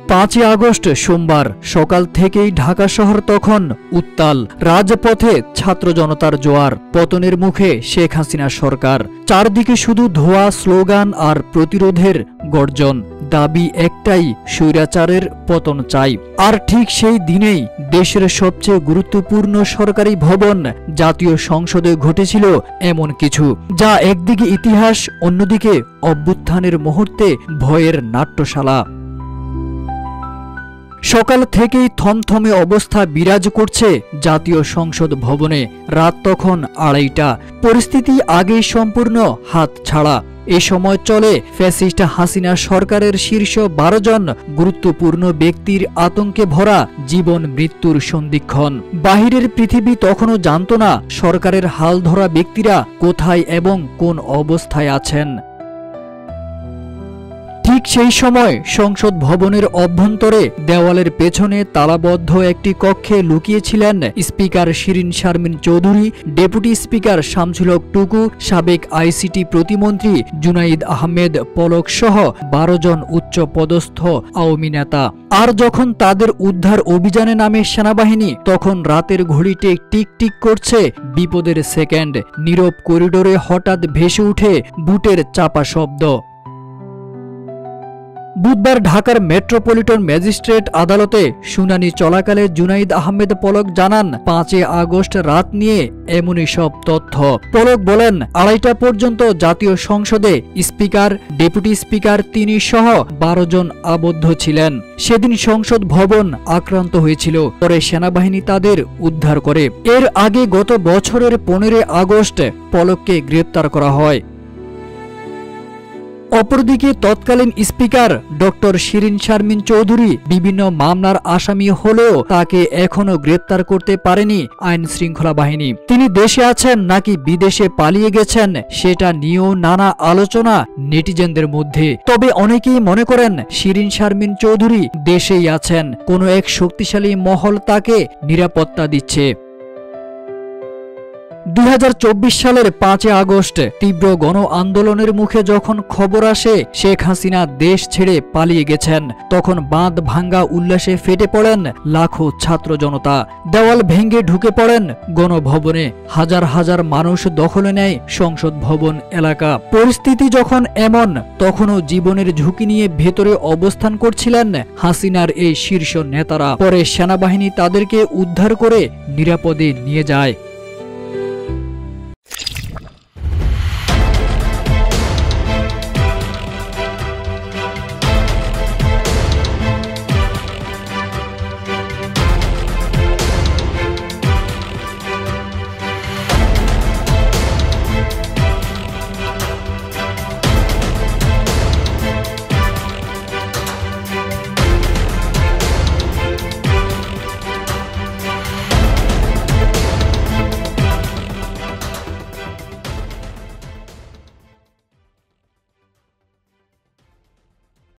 5ই August সোমবার সকাল থেকেই ঢাকা শহর তখন উত্তাল। রাজপথে ছাত্র জনতার জোয়ার। পতনের মুখে শেখ হাসিনা সরকার। চারদিকে শুধু ধোঁয়া, স্লোগান আর প্রতিরোধের গর্জন। দাবি একটাই, স্বৈরাচারের পতন চাই। আর ঠিক সেই দিনেই দেশের সবচেয়ে গুরুত্বপূর্ণ সরকারি ভবন জাতীয় সংসদে ঘটেছিল এমন কিছু, যা একদিকে ইতিহাস, অন্যদিকে অভ্যুত্থানের মুহূর্তে ভয়ের নাট্যশালা। সকাল থেকেই থমথমে অবস্থা বিরাজ করছে জাতীয় সংসদ ভবনে। রাত তখন 2:30টা। পরিস্থিতি আগেই সম্পূর্ণ হাত ছাড়া। এ সময় চলে ফ্যাসিস্ট হাসিনা সরকারের শীর্ষ 12 জন গুরুত্বপূর্ণ ব্যক্তির আতঙ্কে ভরা জীবন মৃত্যুর সন্ধিক্ষণ। বাহিরের পৃথিবী তখনও জানত না সরকারের হাল ধরা ব্যক্তিরা কোথায় এবং কোন অবস্থায় আছেন। ঠিক সেই সময় সংসদ ভবনের অভ্যন্তরে দেওয়ালের পেছনে তালাবদ্ধ একটি কক্ষে লুকিয়েছিলেন speaker Shirin Sharmin Chowdhury, deputy speaker Shamsul Haque Tuku, সাবেক আইসিটি প্রতিমন্ত্রী জুনাইদ আহমেদ পলক সহ 12 জন উচ্চ পদস্থ আওয়ামী নেতা। আর যখন তাদের উদ্ধার অভিযানে নামে সেনাবাহিনী, তখন রাতের ঘড়িতে টিক টিক করছে বিপদের সেকেন্ড। নীরব করিডোরে হঠাৎ ভেসে উঠে বুটের চাপা শব্দ। বুধবার ঢাকার মেট্রোপলিটন ম্যাজিস্ট্রেট আদালতে শুনানি চলাকালে জুনাইদ আহমেদ পলক জানান, 5 আগস্ট রাত নিয়ে এমনই সব তথ্য। পলক বলেন, 2:30টা পর্যন্ত জাতীয় সংসদে স্পিকার, ডেপুটি স্পিকার তিনি সহ 12 জন আবদ্ধ ছিলেন। সেদিন সংসদ ভবন আক্রান্ত হয়েছিল। পরে সেনাবাহিনী তাদের উদ্ধার করে। এর আগে গত বছরের 15 আগস্ট পলককে গ্রেপ্তার করা হয়। অপরদিকে তৎকালীন স্পিকার ডক্টর শিরীন শারমিন চৌধুরী বিভিন্ন মামলার আসামি হলেও তাকে এখনো গ্রেপ্তার করতে পারেনি আইন শৃঙ্খলা বাহিনী। তিনি দেশে আছেন নাকি বিদেশে পালিয়ে গেছেন সেটা নিয়েও নানা আলোচনা নেটিজেনদের মধ্যে। তবে অনেকেই মনে করেন শিরীন শারমিন চৌধুরী দেশেই আছেন, কোনো এক শক্তিশালী মহল তাকে নিরাপত্তা দিচ্ছে। 2024 সালের 5 আগস্ট তীব্র গণ আন্দোলনের মুখে যখন খবর আসে শেখ হাসিনা দেশ ছেড়ে পালিয়ে গেছেন, তখন বাঁধ ভাঙ্গা উল্লাসে ফেটে পড়েন লাখো ছাত্র জনতা। দেওয়াল ভেঙে ঢুকে পড়েন গণভবনে। হাজার হাজার মানুষ দখলে নেয় সংসদ ভবন এলাকা। পরিস্থিতি যখন এমন, তখনও জীবনের ঝুঁকি নিয়ে ভেতরে অবস্থান করছিলেন হাসিনার এই শীর্ষ নেতারা। পরে সেনাবাহিনী তাদেরকে উদ্ধার করে নিরাপদে নিয়ে যায়।